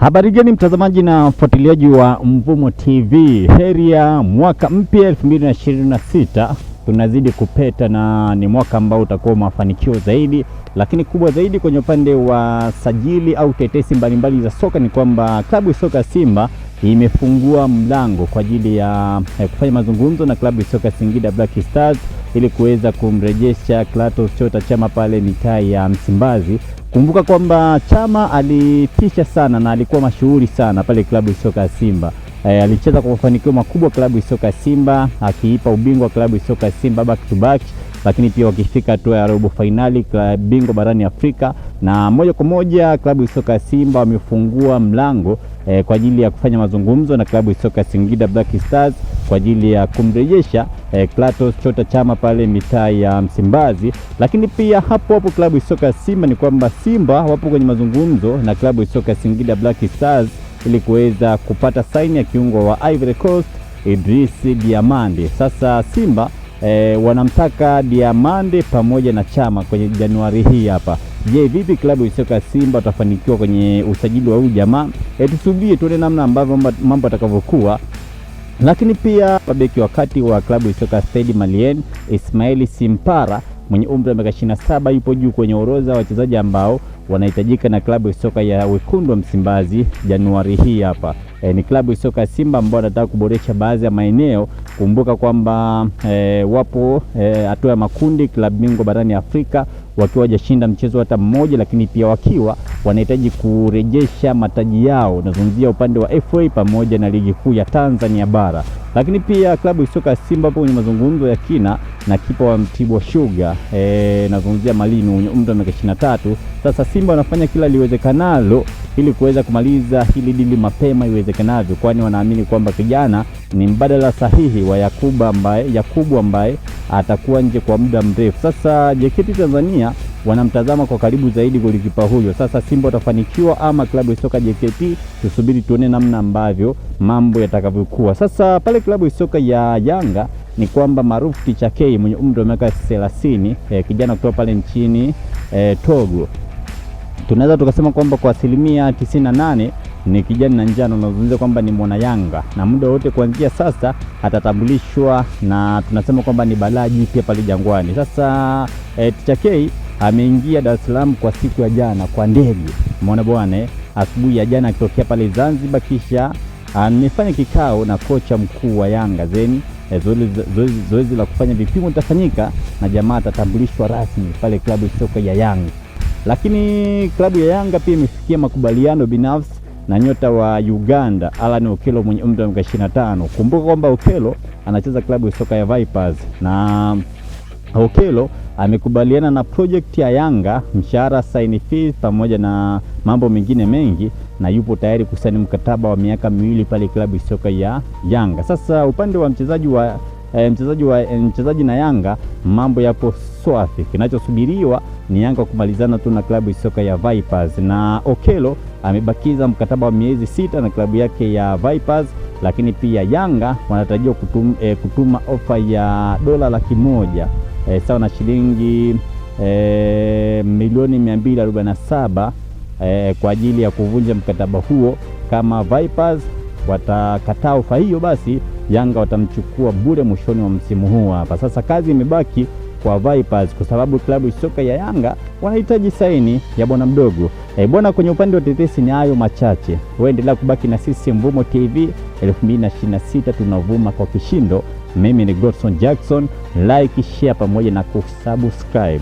Habari gani mtazamaji na mfuatiliaji wa Mvumo TV. Heri ya mwaka mpya 2026. Tunazidi kupeta na ni mwaka ambao utakuwa mafanikio zaidi, lakini kubwa zaidi kwenye upande wa sajili au tetesi mbalimbali za soka ni kwamba klabu ya soka Simba imefungua mlango kwa ajili ya kufanya mazungumzo na klabu ya soka Singida Black Stars ili kuweza kumrejesha Clatous Chota Chama pale mitaa ya Msimbazi. Kumbuka kwamba Chama alitisha sana na alikuwa mashuhuri sana pale klabu ya soka Simba. Alicheza kwa mafanikio makubwa klabu ya soka Simba, akiipa ubingwa klabu ya soka Simba back to back, lakini pia wakifika hatua ya robo finali klabu bingwa barani Afrika, na moja kwa moja klabu ya soka Simba wamefungua mlango kwa ajili ya kufanya mazungumzo na klabu ya soka Singida Black Stars kwa ajili ya kumrejesha Clatous Chota Chama pale mitaa ya Msimbazi. Lakini pia hapo klabu ya soka Simba ni kwamba Simba wapo kwenye mazungumzo na klabu ya soka Singida Black Stars ili kuweza kupata saini ya kiungo wa Ivory Coast Idriss Diamande. Sasa Simba wanamtaka Diamande pamoja na Chama kwenye Januari hii hapa. Je, vipi klabu ya soka Simba watafanikiwa kwenye usajili wa huyu jamaa? Tusubie tuone namna ambavyo mambo yatakavyokuwa. Lakini pia beki wakati wa klabu ya soka Stade Malien Ismail Simpara mwenye umri wa miaka 27 yupo juu kwenye orodha wa wachezaji ambao wanahitajika na klabu ya soka ya Wekundu wa Msimbazi Januari hii hapa. Ni klabu ya soka Simba ambao wanataka kuboresha baadhi ya maeneo. Kumbuka kwamba wapo hatua ya makundi klabu bingwa barani Afrika wakiwa hajashinda mchezo hata mmoja, lakini pia wakiwa wanahitaji kurejesha mataji yao. Nazungumzia upande wa FA pamoja na ligi kuu ya Tanzania bara. Lakini pia klabu ya soka Simba hapo kwenye mazungumzo ya kina na kipa wa Mtibwa Sugar, nazungumzia Malimi mwenye umri wa miaka 23. Sasa Simba wanafanya kila liwezekanalo ili kuweza kumaliza hili dili mapema iwezekanavyo, kwani wanaamini kwamba kijana ni mbadala sahihi wa Yakubu ambaye atakuwa nje kwa muda mrefu. Sasa JKT Tanzania wanamtazama kwa karibu zaidi golikipa huyo. Sasa Simba watafanikiwa ama klabu ya soka JKT? Tusubiri tuone namna ambavyo mambo yatakavyokuwa. Sasa pale klabu ya soka ya Yanga ni kwamba Maruf Tichakei mwenye umri wa miaka 30, kijana kutoka pale nchini Togo, tunaweza tukasema kwamba kwa 98% ni kijana na njano, nazungumzia kwamba ni mwana Yanga na muda wote kuanzia sasa atatambulishwa, na tunasema kwamba ni balaa jipya pale Jangwani. Sasa Tichakei ameingia Dar es Salaam kwa siku ya jana kwa ndege, umeona bwana, asubuhi ya jana akitokea pale Zanzibar, kisha amefanya kikao na kocha mkuu wa Yanga. Zeni zoezi la kufanya vipimo litafanyika na jamaa atatambulishwa rasmi pale klabu ya soka ya Yanga. Lakini klabu ya Yanga pia imefikia makubaliano binafsi na nyota wa Uganda Alan Okello mwenye umri wa miaka 25. Kumbuka kwamba Okello anacheza klabu ya soka ya Vipers, na Okello amekubaliana na project ya Yanga, mshahara, sign fees pamoja na mambo mengine mengi, na yupo tayari kusaini mkataba wa miaka 2 pale klabu ya soka ya Yanga. Sasa upande wa mchezaji na Yanga mambo yapo swafi. Kinachosubiriwa ni Yanga kumalizana tu na klabu ya soka ya Vipers, na Okello amebakiza mkataba wa miezi 6 na klabu yake ya Vipers. Lakini pia Yanga wanatarajiwa kutuma ofa ya $100,000 sawa na shilingi milioni 247 kwa ajili ya kuvunja mkataba huo. Kama Vipers watakataa ofa hiyo, basi Yanga watamchukua bure mwishoni wa msimu huu hapa. Sasa kazi imebaki kwa Vipers kwa sababu klabu ya soka ya Yanga wanahitaji saini ya bwana mdogo. Bwana, kwenye upande wa tetesi ni hayo machache. Wewe endelea kubaki na sisi Mvumo TV. 2026 tunavuma kwa kishindo. Mimi ni Godson Jackson. Like, share pamoja na kusubscribe.